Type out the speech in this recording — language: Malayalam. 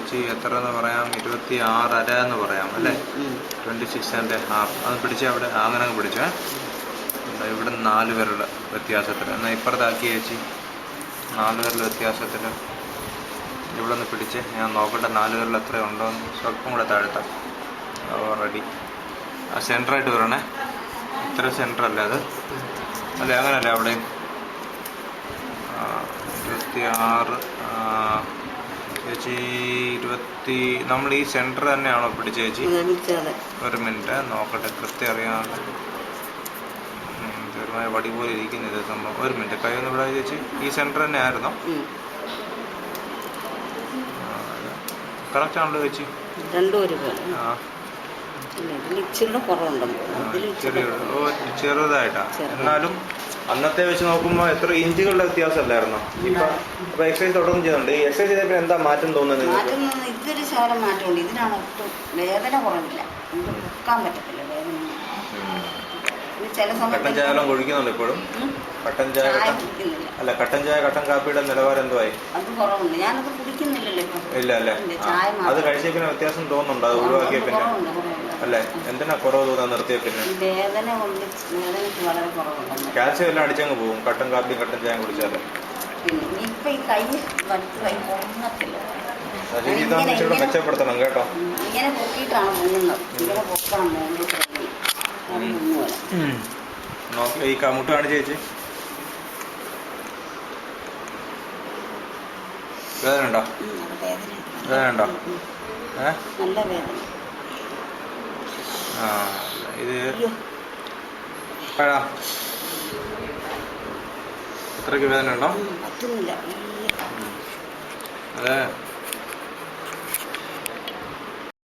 ചേച്ചി എത്ര എന്ന് പറയാം, 26.5 എന്ന് പറയാം അല്ലേ? 26.5. അത് പിടിച്ച് അവിടെ അങ്ങനെ അങ്ങ് പിടിച്ചേ. ഇവിടെ 4 പേരുടെ വ്യത്യാസത്തിൽ. എന്നാൽ ഇപ്പുറത്താക്കി ചേച്ചി, 4 പേരുടെ വ്യത്യാസത്തിൽ ഇവിടെ നിന്ന് പിടിച്ച് ഞാൻ നോക്കട്ടെ 4 പേരിൽ എത്ര ഉണ്ടോ എന്ന്. സ്വല്പം കൂടെ താഴ്ത്താം. റെഡി. ആ സെൻറ്ററായിട്ട് വരണേ. ഇത്ര സെൻറ്ററല്ലേ അത്? അല്ലേ അങ്ങനല്ലേ അവിടെയും? 26 ചേച്ചി 20. നമ്മൾ ഈ സെൻറ്റർ തന്നെയാണോ പിടിച്ച ചേച്ചി? ഒരു മിനിറ്റ് നോക്കട്ടെ, കൃത്യം അറിയാമല്ലോ. ചെറുമായ വടി പോലെ ഇരിക്കുന്ന ഇത് സംഭവം. ഒരു മിനിറ്റ്, കൈ ഒന്ന് വിടാ ചേച്ചി. ഈ സെൻറ്റർ തന്നെ ആയിരുന്നോ? കറക്റ്റ് ആണല്ലോ ചേച്ചി? ചെറുതായിട്ടാ. എന്നാലും അന്നത്തെ വെച്ച് നോക്കുമ്പോൾ എത്ര ഇഞ്ചുകളുടെ വ്യത്യാസമല്ലായിരുന്നോ? ഇപ്പൊ എക്സസൈസ് തുടർന്ന് ചെയ്യുന്നുണ്ട്. ഈ എക്സസൈസ് ചെയ്തപ്പോൾ എന്താ മാറ്റം തോന്നുന്നത്? ഇതൊരു ശകലം മാറ്റമുണ്ട്. ഇതിനാണ് ഒട്ടും വേദന കുറവില്ല. നിൽക്കാൻ പറ്റത്തില്ല വേദന. ചില കട്ടൻ ചായ ഒഴിക്കുന്നുണ്ട് ഇപ്പോഴും? കട്ടൻ ചായ അല്ല, കട്ടൻ ചായ കട്ടൻ കാപ്പിയുടെ നിലവാരം എന്തുവായി? അത് കുറവുണ്ട്. ഞാനത് കുടിക്കുന്നില്ലല്ലോ ഇപ്പൊ. ഇല്ല അല്ലേ? അത് കഴിച്ച പിന്നെ വ്യത്യാസം തോന്നുന്നുണ്ട് അത് ഒഴിവാക്കിയ പിന്നെ? അല്ലേ, എന്തിനാ കുറവ് തോന്നാൻ നിർത്തിയ പിന്നെ? വേദന കൊണ്ട് വേദനയ്ക്ക് വളരെ കുറവുണ്ട്. കാൽസ്യം എല്ലാം അടിച്ചങ്ങ് പോകും കട്ടൻ കാപ്പിയും കട്ടൻ ചായ കുടിച്ചാല്. ഇപ്പൊ ഈ കൈ പൊങ്ങത്തില്ല. മെച്ചപ്പെടുത്തണം കേട്ടോ. ഇങ്ങനെ പൊക്കിയിട്ടാണ് പൊങ്ങുന്നത്. ഇങ്ങനെ പൊക്കണം മുകളിൽ. നോക്കി ഈ കമുട്ട് കാണിച്ച് ചേച്ചി. വേദന ഉണ്ടോ? വേദന ഉണ്ടോ? നല്ല വേദന. ആ ഇത് എത്രയ്ക്ക് വേദന ഉണ്ടോ? പറ്റുന്നില്ല. അതെ.